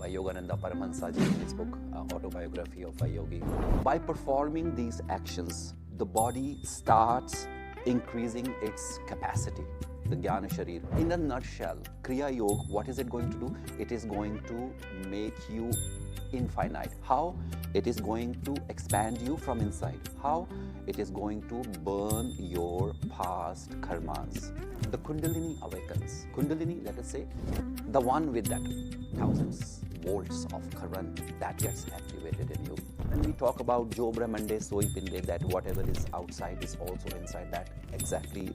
by Yogananda Paramahansa ji in his book Autobiography of a Yogi. By performing these actions, the body starts increasing its capacity, the Jnana Sharir. In a nutshell, Kriya Yog, what is it going to do? It is going to make you infinite. How? It is going to expand you from inside. How? It is going to burn your past karmas. The Kundalini awakens. Kundalini, let us say, the one with that thousands volts of current that gets activated in you. When we talk about Jo Brahmande Soi Pinde, that whatever is outside is also inside, that exactly,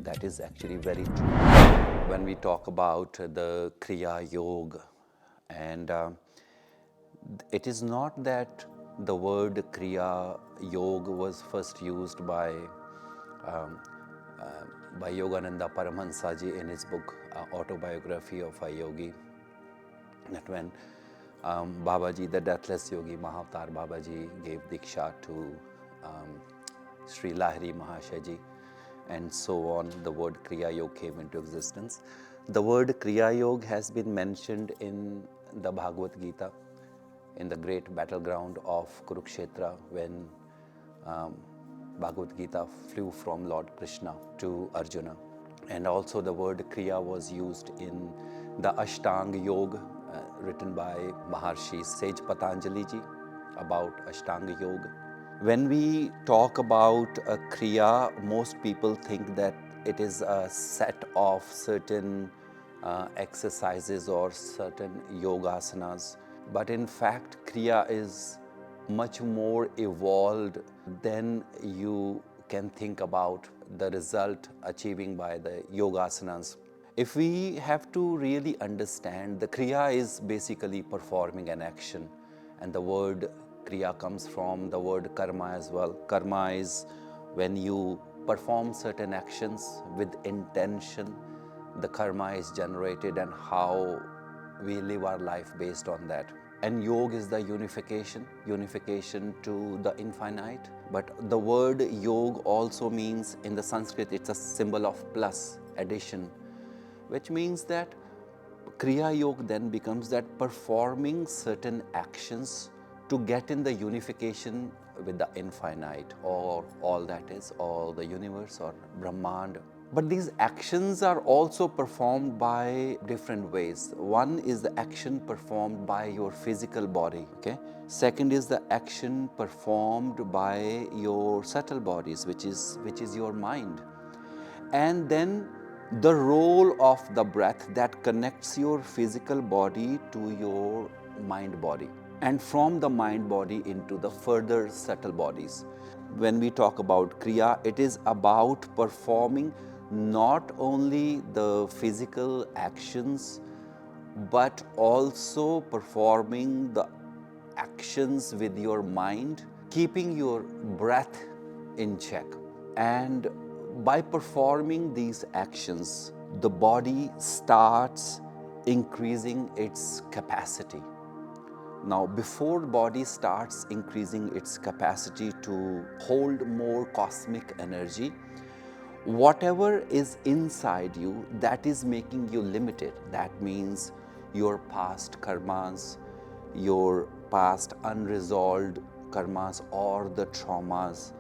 that is actually very true. When we talk about the Kriya Yog, and it is not that the word Kriya Yog was first used by Yogananda Paramahansa ji in his book Autobiography of a Yogi. That when Babaji, the deathless yogi, Mahavatar Babaji, gave Diksha to Sri Lahiri Mahashaya ji, and so on, the word Kriya Yog came into existence. The word Kriya Yog has been mentioned in the Bhagavad Gita, in the great battleground of Kurukshetra, when Bhagavad Gita flew from Lord Krishna to Arjuna. And also the word Kriya was used in the Ashtanga Yoga, written by Maharshi Sage Patanjali ji about Ashtanga Yoga. When we talk about a Kriya, most people think that it is a set of certain exercises or certain yogasanas. But in fact, Kriya is much more evolved than you can think about the result achieving by the yogasanas. If we have to really understand, the Kriya is basically performing an action, and the word Kriya comes from the word karma as well. Karma is when you perform certain actions with intention, the karma is generated, and how we live our life based on that. And Yog is the unification to the infinite. But the word Yog also means, in the Sanskrit, it's a symbol of plus, addition, which means that Kriya Yog then becomes that performing certain actions to get in the unification with the infinite, or all that is, all the universe or Brahmand. But these actions are also performed by different ways. One is the action performed by your physical body, okay? Second is the action performed by your subtle bodies, which is your mind. And then the role of the breath that connects your physical body to your mind body, and from the mind body into the further subtle bodies. When we talk about Kriya, it is about performing not only the physical actions, but also performing the actions with your mind, keeping your breath in check. And by performing these actions, the body starts increasing its capacity. Now, before the body starts increasing its capacity to hold more cosmic energy, whatever is inside you that is making you limited, that means your past karmas, your past unresolved karmas, or the traumas,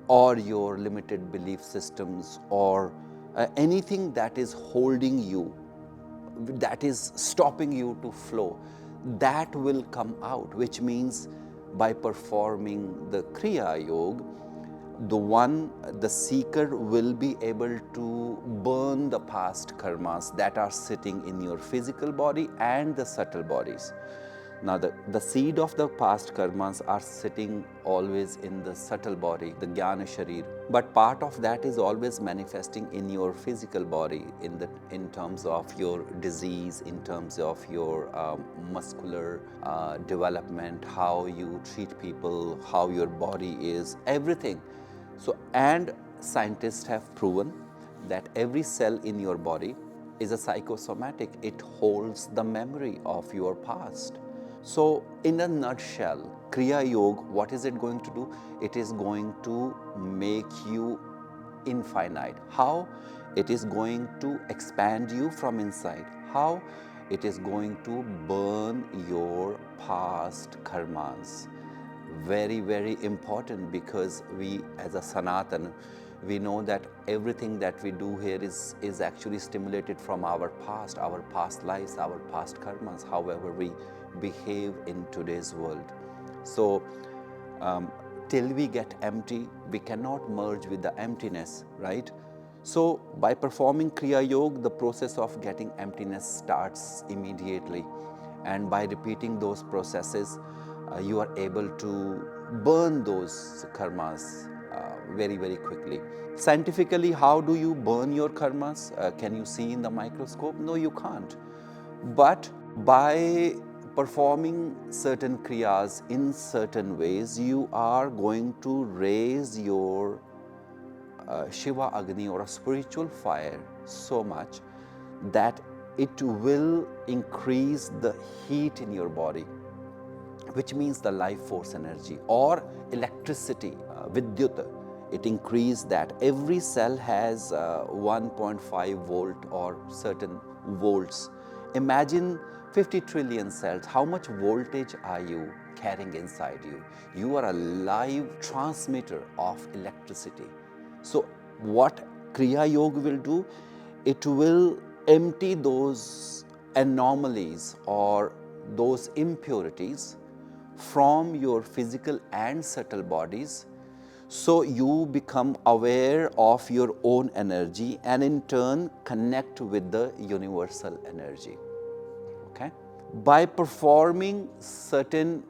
or your limited belief systems, or anything that is holding you, that is stopping you to flow, that will come out, which means by performing the Kriya Yog, the seeker will be able to burn the past karmas that are sitting in your physical body and the subtle bodies. Now, the seed of the past karmas are sitting always in the subtle body, the Jnana Sharir. But part of that is always manifesting in your physical body, in terms of your disease, in terms of your muscular development, how you treat people, how your body is, everything. So, and scientists have proven that every cell in your body is a psychosomatic. It holds the memory of your past. So, in a nutshell, Kriya Yog, what is it going to do? It is going to make you infinite. How? It is going to expand you from inside. How? it is going to burn your past karmas. Very, very important, because we as a Sanatan, we know that everything that we do here is actually stimulated from our past lives, our past karmas, however we behave in today's world. So till we get empty, we cannot merge with the emptiness, right? So by performing Kriya Yog, the process of getting emptiness starts immediately. And by repeating those processes, you are able to burn those karmas very, very quickly. Scientifically, how do you burn your karmas? Can you see in the microscope? No, you can't. But by performing certain kriyas in certain ways, you are going to raise your Shiva Agni or a spiritual fire so much that it will increase the heat in your body, which means the life force energy or electricity, Vidyut. It increased that. Every cell has 1.5 volt or certain volts. Imagine 50 trillion cells. How much voltage are you carrying inside you? You are a live transmitter of electricity. So what Kriya Yoga will do, it will empty those anomalies or those impurities from your physical and subtle bodies, so you become aware of your own energy and in turn connect with the universal energy. Okay? By performing certain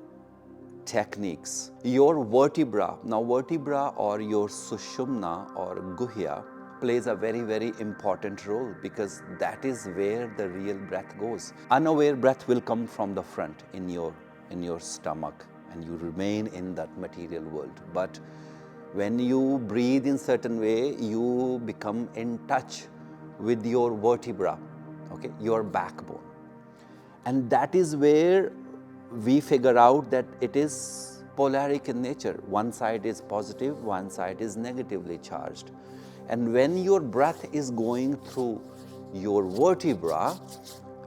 techniques, your vertebra, now vertebra or your sushumna or guhya plays a very, very important role, because that is where the real breath goes. Unaware breath will come from the front in your stomach, and you remain in that material world. But when you breathe in certain way, you become in touch with your vertebra, okay, your backbone. And that is where we figure out that it is polaric in nature. One side is positive, one side is negatively charged. And when your breath is going through your vertebra,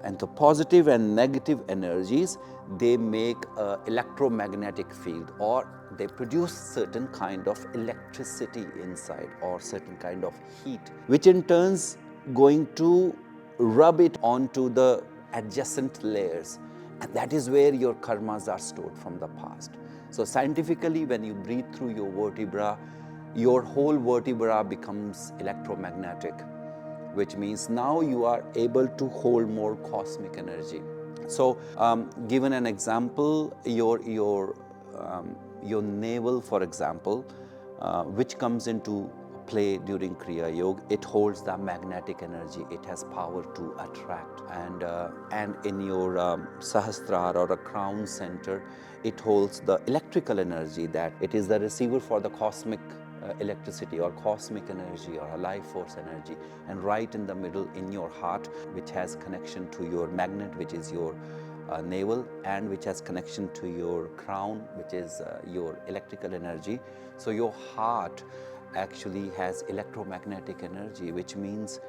and the positive and negative energies, they make an electromagnetic field, or they produce certain kind of electricity inside, or certain kind of heat, which in turns going to rub it onto the adjacent layers, and that is where your karmas are stored from the past. So scientifically, when you breathe through your vertebra, your whole vertebra becomes electromagnetic, which means now you are able to hold more cosmic energy. So given an example, your navel, for example, which comes into play during Kriya Yoga, it holds the magnetic energy. It has power to attract, and in your Sahasrara or a crown center, it holds the electrical energy, that it is the receiver for the cosmic electricity or cosmic energy or a life force energy. And right in the middle, in your heart, which has connection to your magnet, which is your navel, and which has connection to your crown, which is your electrical energy. So your heart actually has electromagnetic energy, which means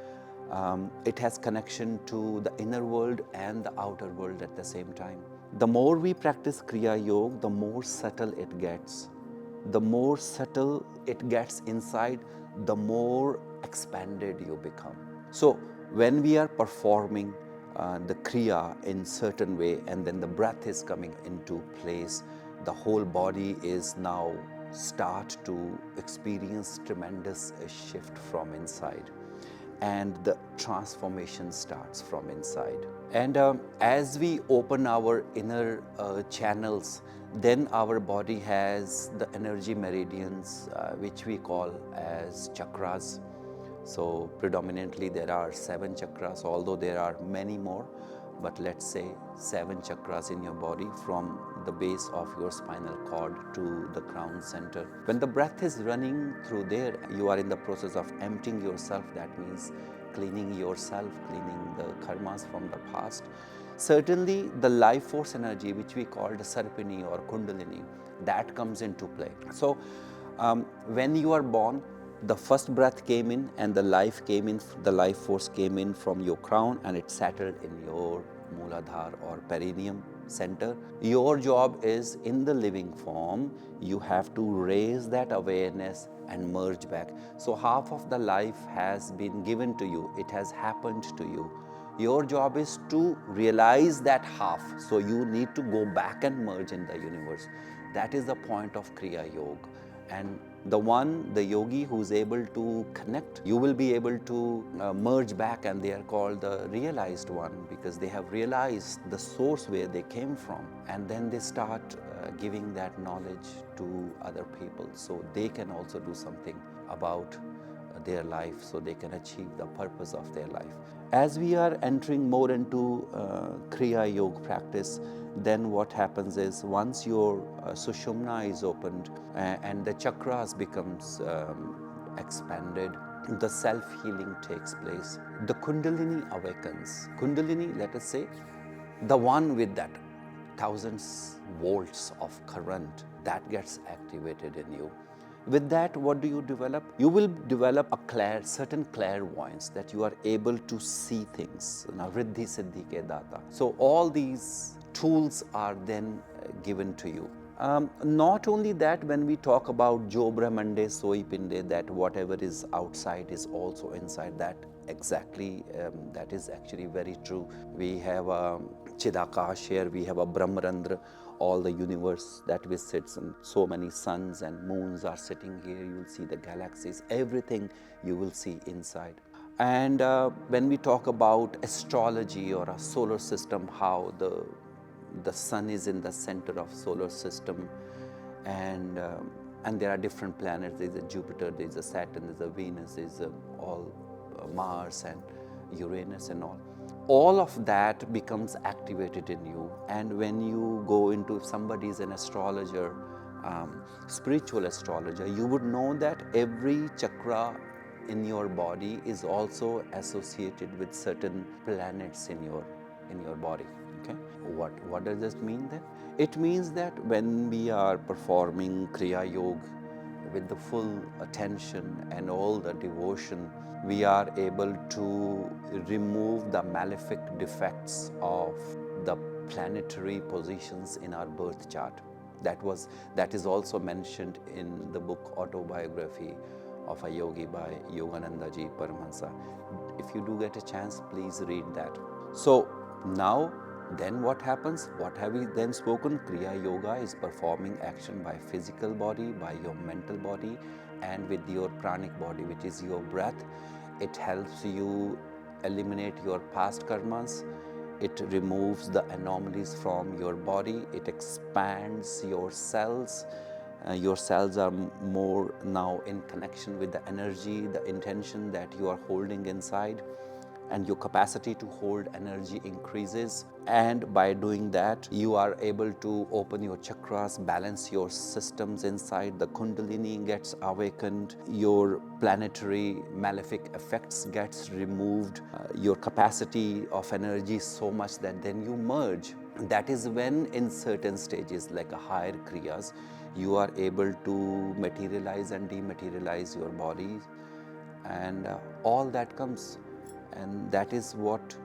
it has connection to the inner world and the outer world at the same time. The more we practice Kriya Yoga, the more subtle it gets. The more subtle it gets inside, the more expanded you become. So when we are performing the Kriya in certain way, and then the breath is coming into place, the whole body is now start to experience tremendous shift from inside, and the transformation starts from inside. And as we open our inner channels, then our body has the energy meridians, which we call as chakras. So predominantly there are 7 chakras, although there are many more, but let's say 7 chakras in your body, from the base of your spinal cord to the crown center. When the breath is running through there, you are in the process of emptying yourself. That means cleaning yourself, cleaning the karmas from the past. Certainly the life force energy, which we call the Sarpini or Kundalini, that comes into play. So when you are born, the first breath came in and the life came in, the life force came in from your crown, and it settled in your Mooladhara or perineum center. Your job is in the living form, you have to raise that awareness and merge back. So half of the life has been given to you, it has happened to you. Your job is to realize that half. So you need to go back and merge in the universe. That is the point of Kriya Yog. And the yogi who's able to connect, you will be able to merge back, and they are called the realized one because they have realized the source where they came from. And then they start giving that knowledge to other people so they can also do something about their life, so they can achieve the purpose of their life. As we are entering more into Kriya Yog practice, then what happens is once your Sushumna is opened and the chakras becomes expanded, the self-healing takes place. The Kundalini awakens. Kundalini, let us say, the one with that thousands volts of current that gets activated in you. With that, what do you develop? You will develop a certain clairvoyance that you are able to see things. Riddhi Siddhi ke data. So all these tools are then given to you. Not only that, when we talk about Jo Brahmande Soi Pinde, that whatever is outside is also inside, that exactly, that is actually very true. We have a Chidakash here, we have a Brahmarandra, all the universe that visits, and so many suns and moons are sitting here. You will see the galaxies, everything you will see inside. And when we talk about astrology or a solar system, how the sun is in the center of solar system, and there are different planets. There's a Jupiter, there's a Saturn, there's a Venus, there's all Mars and Uranus and all. All of that becomes activated in you. And when you go into, if somebody is an astrologer, spiritual astrologer, you would know that every chakra in your body is also associated with certain planets in your body. Okay, what does this mean then? It means that when we are performing Kriya Yog with the full attention and all the devotion, we are able to remove the malefic defects of the planetary positions in our birth chart. That is also mentioned in the book Autobiography of a Yogi by Yogananda Ji Paramahansa. If you do get a chance, please read that. So now, then what happens? What have we then spoken? Kriya Yoga is performing action by physical body, by your mental body, and with your pranic body, which is your breath. It helps you eliminate your past karmas. It removes the anomalies from your body. It expands your cells. Your cells are more now in connection with the energy, the intention that you are holding inside, and your capacity to hold energy increases. And by doing that, you are able to open your chakras, balance your systems inside. The Kundalini gets awakened, your planetary malefic effects gets removed, your capacity of energy is so much that then you merge. That is when in certain stages, like a higher kriyas, you are able to materialize and dematerialize your body, and all that comes. And that is what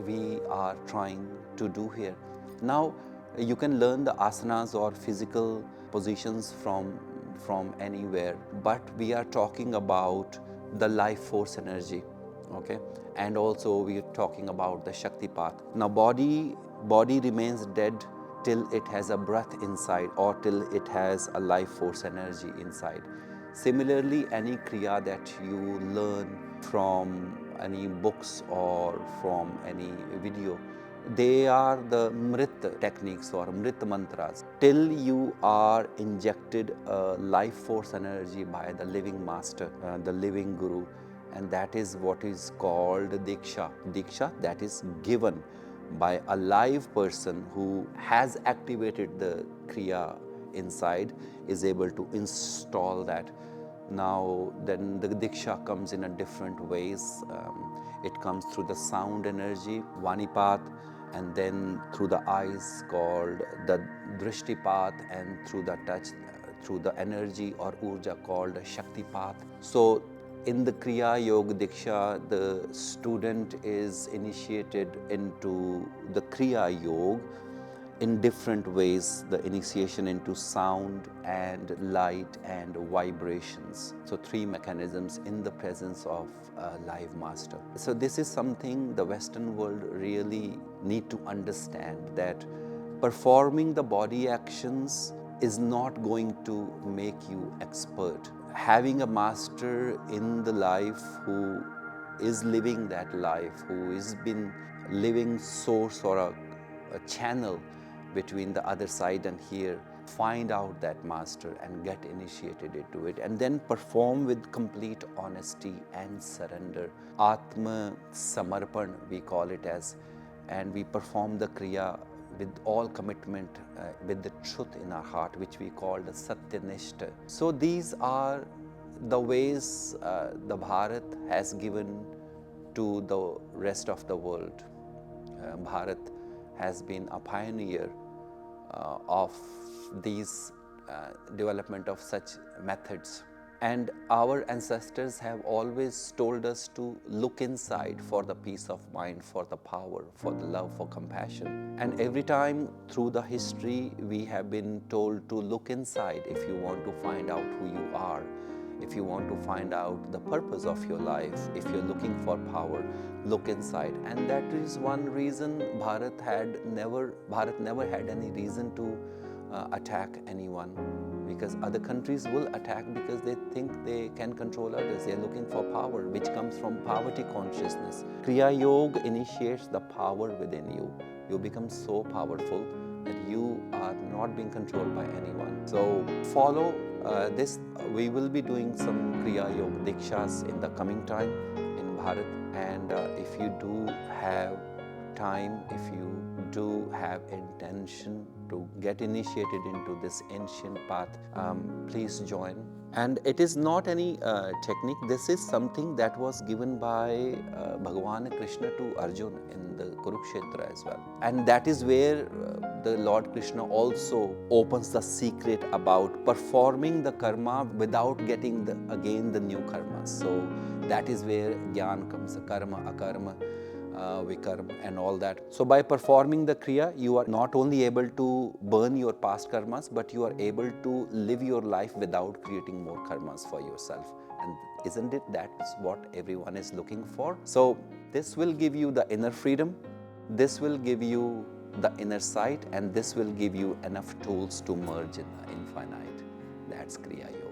we are trying to do here. Now, you can learn the asanas or physical positions from anywhere, but we are talking about the life force energy, okay? And also we are talking about the Shakti path. Now, body remains dead till it has a breath inside, or till it has a life force energy inside. Similarly, any kriya that you learn from any books or from any video, they are the Mrit techniques or Mrit mantras. Till you are injected life force energy by the living master, the living guru, and that is what is called Diksha. Diksha, that is given by a live person who has activated the Kriya inside, is able to install that. Now, then the Diksha comes in a different ways. It comes through the sound energy, Vanipat, and then through the eyes called the Drishtipat, and through the touch, through the energy or Urja called Shaktipat. So In the Kriya Yog Diksha, the student is initiated into the Kriya Yog in different ways, the initiation into sound and light and vibrations. So 3 mechanisms in the presence of a live master. So this is something the Western world really need to understand, that performing the body actions is not going to make you expert. Having a master in the life who is living that life, who has been living source or a channel between the other side and here, find out that master and get initiated into it, and then perform with complete honesty and surrender. Atma Samarpan, we call it as, and we perform the Kriya with all commitment, with the truth in our heart, which we call the Satyanishta. So these are the ways the Bharat has given to the rest of the world. Bharat has been a pioneer of these development of such methods. And our ancestors have always told us to look inside for the peace of mind, for the power, for the love, for compassion. And every time through the history, we have been told to look inside if you want to find out who you are, if you want to find out the purpose of your life, if you're looking for power, look inside. And that is one reason Bharat never had any reason to attack anyone, because other countries will attack because they think they can control others. They're looking for power, which comes from poverty consciousness. Kriya Yog initiates the power within you. You become so powerful that you are not being controlled by anyone. So follow this. We will be doing some Kriya Yog Dikshas in the coming time in Bharat. And if you do have time, if you do have intention to get initiated into this ancient path, please join. And it is not any technique. This is something that was given by Bhagavan Krishna to Arjuna in the Kurukshetra as well. And that is where the Lord Krishna also opens the secret about performing the karma without getting again the new karma. So that is where Gyan comes, karma, akarma, vikarma and all that. So by performing the Kriya, you are not only able to burn your past karmas, but you are able to live your life without creating more karmas for yourself. And isn't it that's what everyone is looking for? So this will give you the inner freedom, this will give you the inner sight, and this will give you enough tools to merge in the infinite. That's Kriya Yoga.